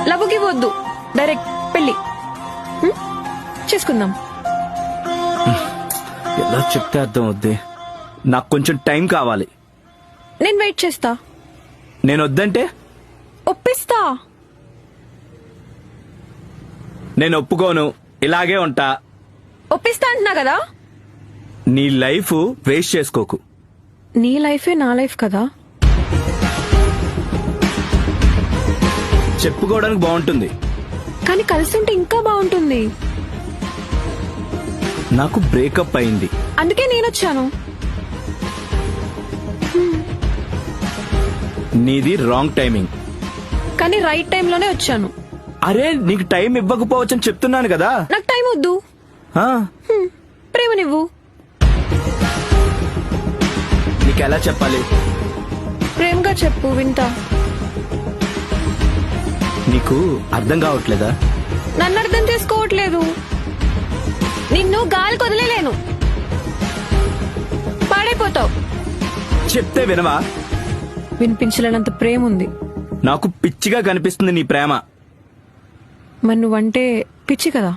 లవ్వుకి వద్దు, డైరెక్ట్ పెళ్లి చేసుకుందాం. ఎలా చెప్తే అర్థం అవుద్ది. నాకు కొంచెం టైం కావాలి. నేను వెయిట్ చేస్తా. నేను వద్దంటే ఒప్పిస్తా. నేను ఒప్పుకోను, ఇలాగే ఉంటా. ఒప్పిస్తా అంటున్నా కదా. నీ లైఫ్ వేస్ట్ చేసుకోకు. నీ లైఫే నా లైఫ్ కదా. చెప్పుకోవడానికి బాగుంటుంది, కానీ కలిసి ఉంటే ఇంకా బాగుంటుంది. నాకు బ్రేకప్ అయింది, అందుకే నేనొచ్చాను. నీది రాంగ్ టైమింగ్. కానీ రైట్ టైంలోనే వచ్చాను. అరే నీకు టైం ఇవ్వకపోవచ్చని చెప్తున్నాను కదా. నాకు టైం వద్దు, ఆ, ప్రేమ నువ్వు. నీకు ఎలా చెప్పాలి? ప్రేమగా చెప్పు, వింటా. నీకు అర్థం కావట్లేదా? నన్ను అర్థం చేసుకోవట్లేదు. నిన్ను గాలి కొదలేను, పాడైపోతావు. చెప్తే వినవా? వినిపించలేనంత ప్రేమ ఉంది. నాకు పిచ్చిగా కనిపిస్తుంది నీ ప్రేమ. మరి నువ్వంటే పిచ్చి కదా.